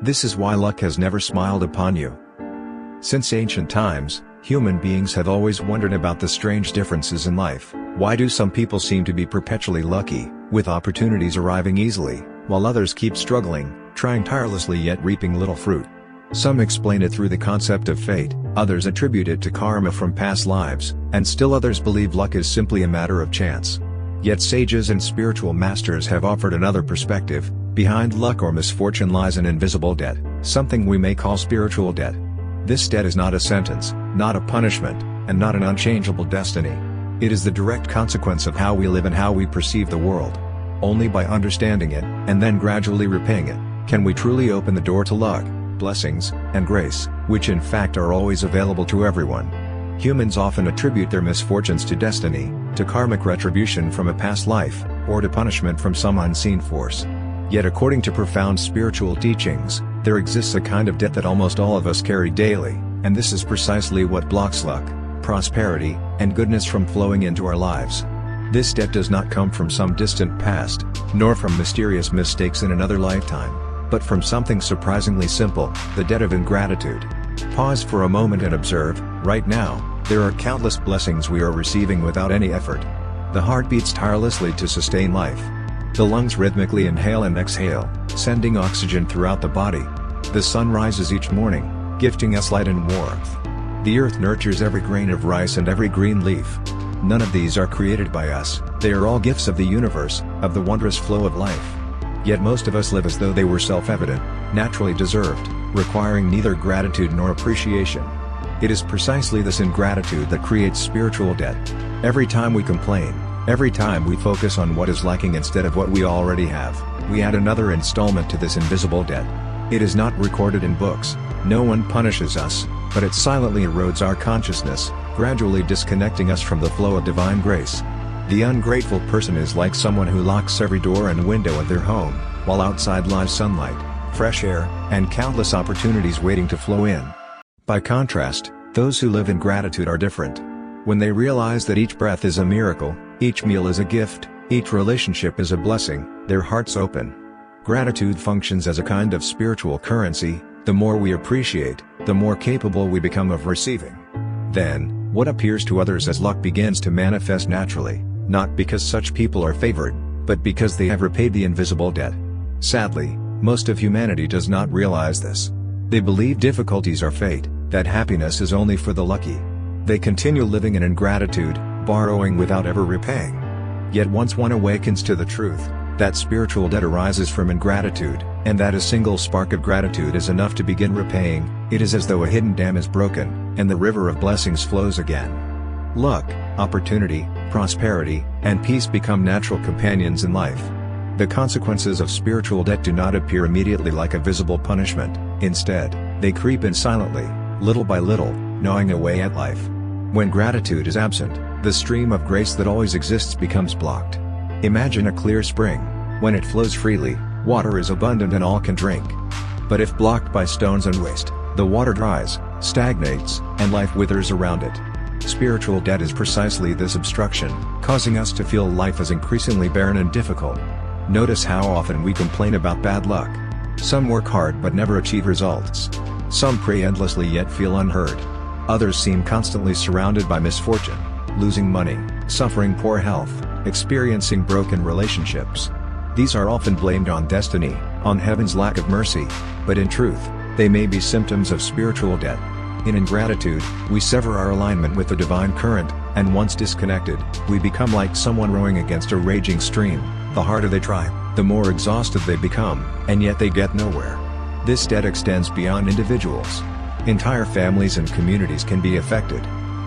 This is why luck has never smiled upon you. Since ancient times, human beings have always wondered about the strange differences in life. Why do some people seem to be perpetually lucky, with opportunities arriving easily, while others keep struggling, trying tirelessly yet reaping little fruit? Some explain it through the concept of fate, others attribute it to karma from past lives, and still others believe luck is simply a matter of chance. Yet sages and spiritual masters have offered another perspective. Behind luck or misfortune lies an invisible debt, something we may call spiritual debt. This debt is not a sentence, not a punishment, and not an unchangeable destiny. It is the direct consequence of how we live and how we perceive the world. Only by understanding it, and then gradually repaying it, can we truly open the door to luck, blessings, and grace, which in fact are always available to everyone. Humans often attribute their misfortunes to destiny, to karmic retribution from a past life, or to punishment from some unseen force. Yet according to profound spiritual teachings, there exists a kind of debt that almost all of us carry daily, and this is precisely what blocks luck, prosperity, and goodness from flowing into our lives. This debt does not come from some distant past, nor from mysterious mistakes in another lifetime, but from something surprisingly simple, the debt of ingratitude. Pause for a moment and observe, right now, there are countless blessings we are receiving without any effort. The heart beats tirelessly to sustain life. The lungs rhythmically inhale and exhale, sending oxygen throughout the body. The sun rises each morning, gifting us light and warmth. The earth nurtures every grain of rice and every green leaf. None of these are created by us, they are all gifts of the universe, of the wondrous flow of life. Yet most of us live as though they were self-evident, naturally deserved, requiring neither gratitude nor appreciation. It is precisely this ingratitude that creates spiritual debt. Every time we complain, every time we focus on what is lacking instead of what we already have, we add another installment to this invisible debt. It is not recorded in books, no one punishes us, but it silently erodes our consciousness, gradually disconnecting us from the flow of divine grace. The ungrateful person is like someone who locks every door and window of their home, while outside lies sunlight, fresh air, and countless opportunities waiting to flow in. By contrast, those who live in gratitude are different. When they realize that each breath is a miracle, each meal is a gift, each relationship is a blessing, their hearts open. Gratitude functions as a kind of spiritual currency. The more we appreciate, the more capable we become of receiving. Then, what appears to others as luck begins to manifest naturally, not because such people are favored, but because they have repaid the invisible debt. Sadly, most of humanity does not realize this. They believe difficulties are fate, that happiness is only for the lucky. They continue living in ingratitude, borrowing without ever repaying. Yet once one awakens to the truth, that spiritual debt arises from ingratitude, and that a single spark of gratitude is enough to begin repaying, it is as though a hidden dam is broken, and the river of blessings flows again. Luck, opportunity, prosperity, and peace become natural companions in life. The consequences of spiritual debt do not appear immediately like a visible punishment, instead, they creep in silently, little by little, gnawing away at life. When gratitude is absent, the stream of grace that always exists becomes blocked. Imagine a clear spring. When it flows freely, water is abundant and all can drink. But if blocked by stones and waste, the water dries, stagnates, and life withers around it. Spiritual debt is precisely this obstruction, causing us to feel life as increasingly barren and difficult. Notice how often we complain about bad luck. Some work hard but never achieve results. Some pray endlessly yet feel unheard. Others seem constantly surrounded by misfortune, losing money, suffering poor health, experiencing broken relationships. These are often blamed on destiny, on heaven's lack of mercy, but in truth, they may be symptoms of spiritual debt. In ingratitude, we sever our alignment with the divine current, and once disconnected, we become like someone rowing against a raging stream. The harder they try, the more exhausted they become, and yet they get nowhere. This debt extends beyond individuals. Entire families and communities can be affected.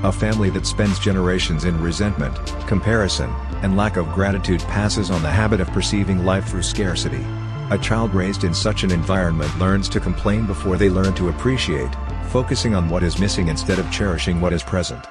A family that spends generations in resentment, comparison, and lack of gratitude passes on the habit of perceiving life through scarcity. A child raised in such an environment learns to complain before they learn to appreciate, focusing on what is missing instead of cherishing what is present.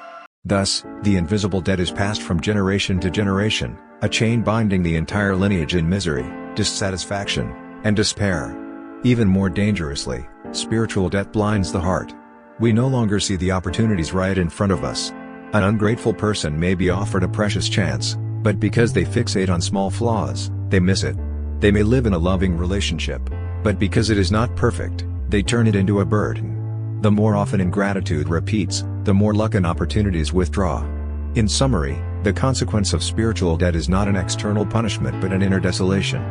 Thus, the invisible debt is passed from generation to generation, a chain binding the entire lineage in misery, dissatisfaction, and despair. Even more dangerously, spiritual debt blinds the heart. We no longer see the opportunities right in front of us. An ungrateful person may be offered a precious chance, but because they fixate on small flaws, they miss it. They may live in a loving relationship, But because it is not perfect, they turn it into a burden. The more often ingratitude repeats, the more luck and opportunities withdraw. In summary, the consequence of spiritual debt is not an external punishment but an inner desolation.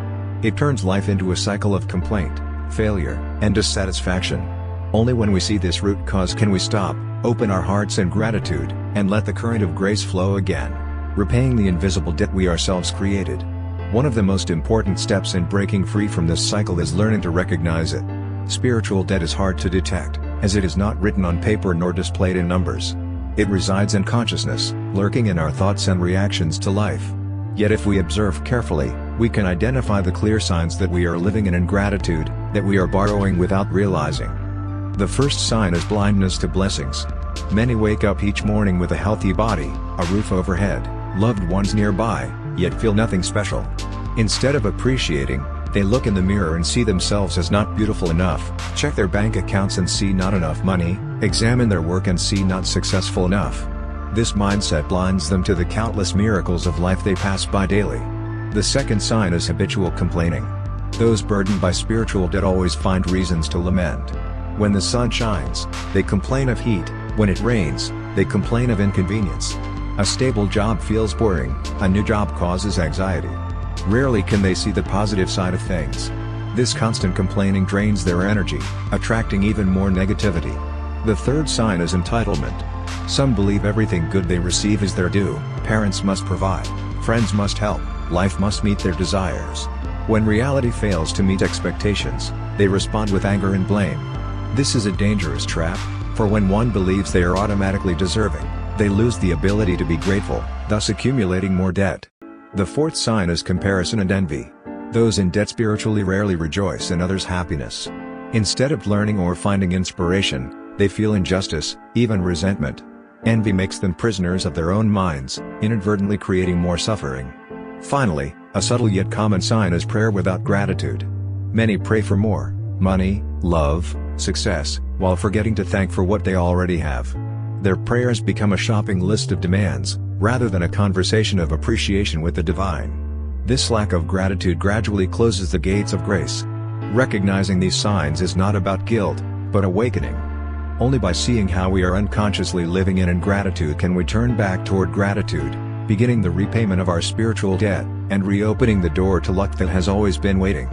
It turns life into a cycle of complaint, failure, and dissatisfaction. Only when we see this root cause can we stop, open our hearts in gratitude, and let the current of grace flow again, repaying the invisible debt we ourselves created. One of the most important steps in breaking free from this cycle is learning to recognize it. Spiritual debt is hard to detect, as it is not written on paper nor displayed in numbers. It resides in consciousness, lurking in our thoughts and reactions to life. Yet if we observe carefully, we can identify the clear signs that we are living in ingratitude, that we are borrowing without realizing. The first sign is blindness to blessings. Many wake up each morning with a healthy body, a roof overhead, loved ones nearby, yet feel nothing special. Instead of appreciating, they look in the mirror and see themselves as not beautiful enough, check their bank accounts and see not enough money, examine their work and see not successful enough. This mindset blinds them to the countless miracles of life they pass by daily. The second sign is habitual complaining. Those burdened by spiritual debt always find reasons to lament. When the sun shines, they complain of heat; when it rains, they complain of inconvenience. A stable job feels boring, a new job causes anxiety. Rarely can they see the positive side of things. This constant complaining drains their energy, attracting even more negativity. The third sign is entitlement. Some believe everything good they receive is their due. Parents must provide, friends must help, life must meet their desires. When reality fails to meet expectations, they respond with anger and blame. This is a dangerous trap, for when one believes they are automatically deserving, they lose the ability to be grateful, thus accumulating more debt. The fourth sign is comparison and envy. Those in debt spiritually rarely rejoice in others' happiness. Instead of learning or finding inspiration, they feel injustice, even resentment. Envy makes them prisoners of their own minds, inadvertently creating more suffering. Finally, a subtle yet common sign is prayer without gratitude. Many pray for more money, love, success, while forgetting to thank for what they already have. Their prayers become a shopping list of demands, rather than a conversation of appreciation with the divine. This lack of gratitude gradually closes the gates of grace. Recognizing these signs is not about guilt, but awakening. Only by seeing how we are unconsciously living in ingratitude can we turn back toward gratitude, beginning the repayment of our spiritual debt, and reopening the door to luck that has always been waiting.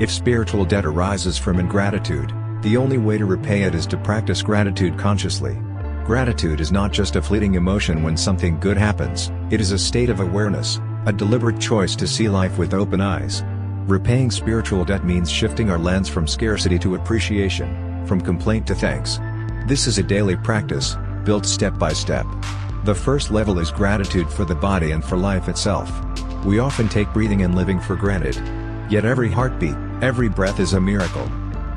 If spiritual debt arises from ingratitude, the only way to repay it is to practice gratitude consciously. Gratitude is not just a fleeting emotion when something good happens, it is a state of awareness, a deliberate choice to see life with open eyes. Repaying spiritual debt means shifting our lens from scarcity to appreciation, from complaint to thanks. This is a daily practice, built step by step. The first level is gratitude for the body and for life itself. We often take breathing and living for granted. Yet every heartbeat, every breath is a miracle.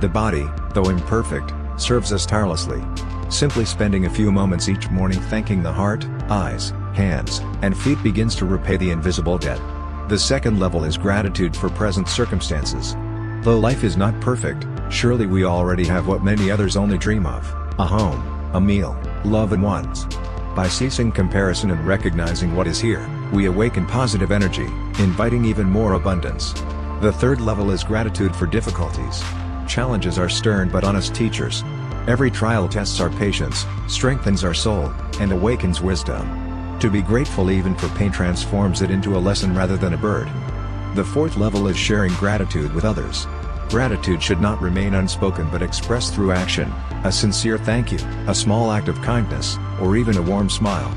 The body, though imperfect, serves us tirelessly. Simply spending a few moments each morning thanking the heart, eyes, hands, and feet begins to repay the invisible debt. The second level is gratitude for present circumstances. Though life is not perfect, surely we already have what many others only dream of: a home, a meal, love and ones. By ceasing comparison and recognizing what is here, we awaken positive energy, inviting even more abundance. The third level is gratitude for difficulties. Challenges are stern but honest teachers. Every trial tests our patience, strengthens our soul, and awakens wisdom. To be grateful even for pain transforms it into a lesson rather than a burden. The fourth level is sharing gratitude with others. Gratitude should not remain unspoken but expressed through action, a sincere thank you, a small act of kindness, or even a warm smile.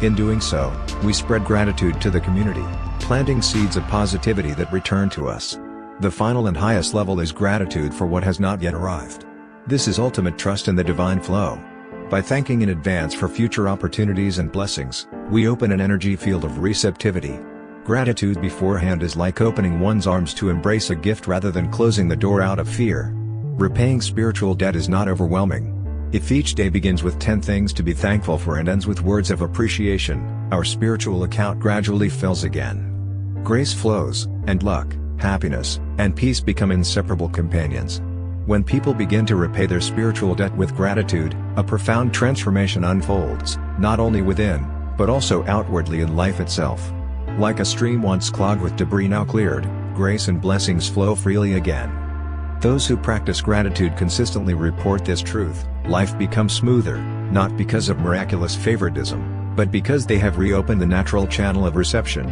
In doing so, we spread gratitude to the community, planting seeds of positivity that return to us. The final and highest level is gratitude for what has not yet arrived. This is ultimate trust in the divine flow. By thanking in advance for future opportunities and blessings, we open an energy field of receptivity. Gratitude beforehand is like opening one's arms to embrace a gift rather than closing the door out of fear. Repaying spiritual debt is not overwhelming. If each day begins with 10 things to be thankful for and ends with words of appreciation, our spiritual account gradually fills again. Grace flows, and luck, happiness, and peace become inseparable companions. When people begin to repay their spiritual debt with gratitude, a profound transformation unfolds, not only within, but also outwardly in life itself. Like a stream once clogged with debris now cleared, grace and blessings flow freely again. Those who practice gratitude consistently report this truth: life becomes smoother, not because of miraculous favoritism, but because they have reopened the natural channel of reception.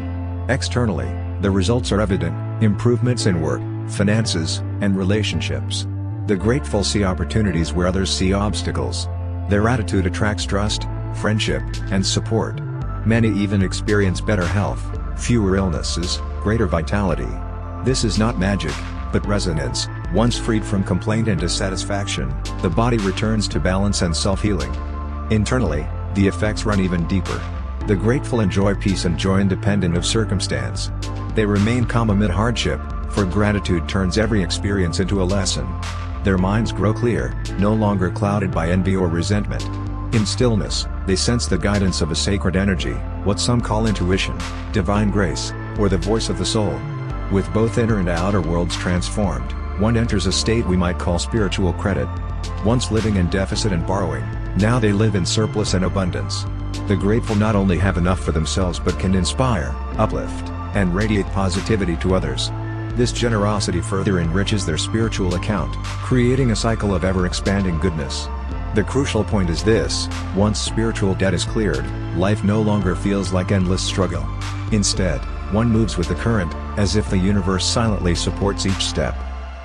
Externally, the results are evident: improvements in work, finances, and relationships. The grateful see opportunities where others see obstacles. Their attitude attracts trust, friendship, and support. Many even experience better health, fewer illnesses, greater vitality. This is not magic, but resonance. Once freed from complaint and dissatisfaction, the body returns to balance and self-healing. Internally, the effects run even deeper. The grateful enjoy peace and joy independent of circumstance. They remain calm amid hardship, for gratitude turns every experience into a lesson. Their minds grow clear, no longer clouded by envy or resentment. In stillness, they sense the guidance of a sacred energy, what some call intuition, divine grace, or the voice of the soul. With both inner and outer worlds transformed, one enters a state we might call spiritual credit. Once living in deficit and borrowing, now they live in surplus and abundance. The grateful not only have enough for themselves but can inspire, uplift, and radiate positivity to others. This generosity further enriches their spiritual account, creating a cycle of ever-expanding goodness. The crucial point is this: once spiritual debt is cleared, life no longer feels like endless struggle. Instead, one moves with the current, as if the universe silently supports each step.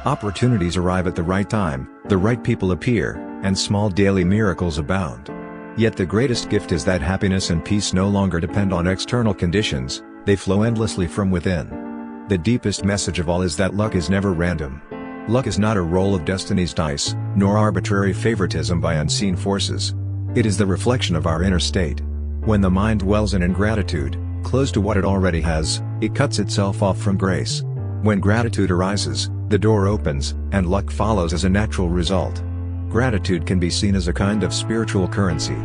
Opportunities arrive at the right time, the right people appear, and small daily miracles abound. Yet the greatest gift is that happiness and peace no longer depend on external conditions, they flow endlessly from within. The deepest message of all is that luck is never random. Luck is not a roll of destiny's dice, nor arbitrary favoritism by unseen forces. It is the reflection of our inner state. When the mind dwells in ingratitude, close to what it already has, it cuts itself off from grace. When gratitude arises, the door opens, and luck follows as a natural result. Gratitude can be seen as a kind of spiritual currency.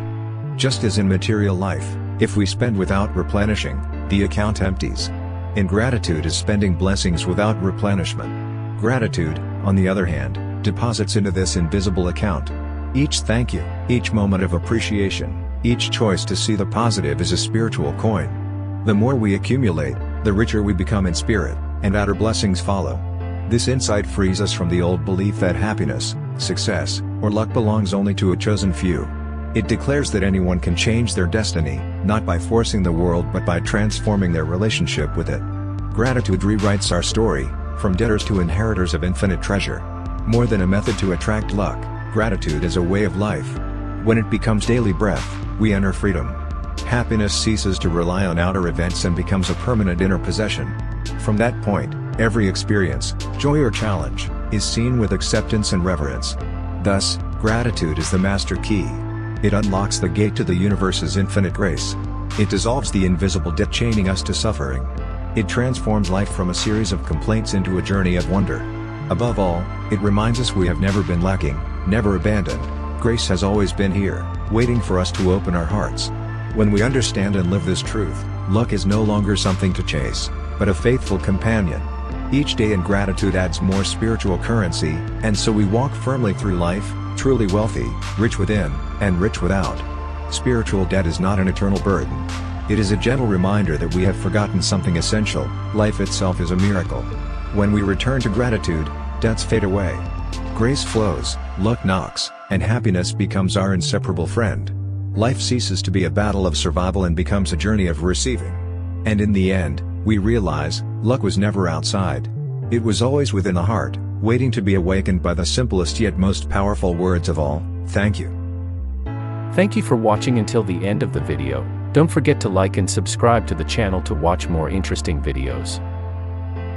Just as in material life, if we spend without replenishing, the account empties. Ingratitude is spending blessings without replenishment. Gratitude, on the other hand, deposits into this invisible account. Each thank you, each moment of appreciation, each choice to see the positive is a spiritual coin. The more we accumulate, the richer we become in spirit, and outer blessings follow. This insight frees us from the old belief that happiness, success, or luck belongs only to a chosen few. It declares that anyone can change their destiny, not by forcing the world but by transforming their relationship with it. Gratitude rewrites our story, from debtors to inheritors of infinite treasure. More than a method to attract luck, gratitude is a way of life. When it becomes daily breath, we enter freedom. Happiness ceases to rely on outer events and becomes a permanent inner possession. From that point, every experience, joy or challenge, is seen with acceptance and reverence. Thus, gratitude is the master key. It unlocks the gate to the universe's infinite grace. It dissolves the invisible debt chaining us to suffering. It transforms life from a series of complaints into a journey of wonder. Above all, it reminds us we have never been lacking, never abandoned. Grace has always been here, waiting for us to open our hearts. When we understand and live this truth, luck is no longer something to chase, but a faithful companion. Each day in gratitude adds more spiritual currency, and so we walk firmly through life, truly wealthy, rich within, and rich without. Spiritual debt is not an eternal burden. It is a gentle reminder that we have forgotten something essential: life itself is a miracle. When we return to gratitude, debts fade away. Grace flows, luck knocks, and happiness becomes our inseparable friend. Life ceases to be a battle of survival and becomes a journey of receiving. And in the end, we realize, luck was never outside. It was always within the heart, waiting to be awakened by the simplest yet most powerful words of all: thank you. Thank you for watching until the end of the video. Don't forget to like and subscribe to the channel to watch more interesting videos.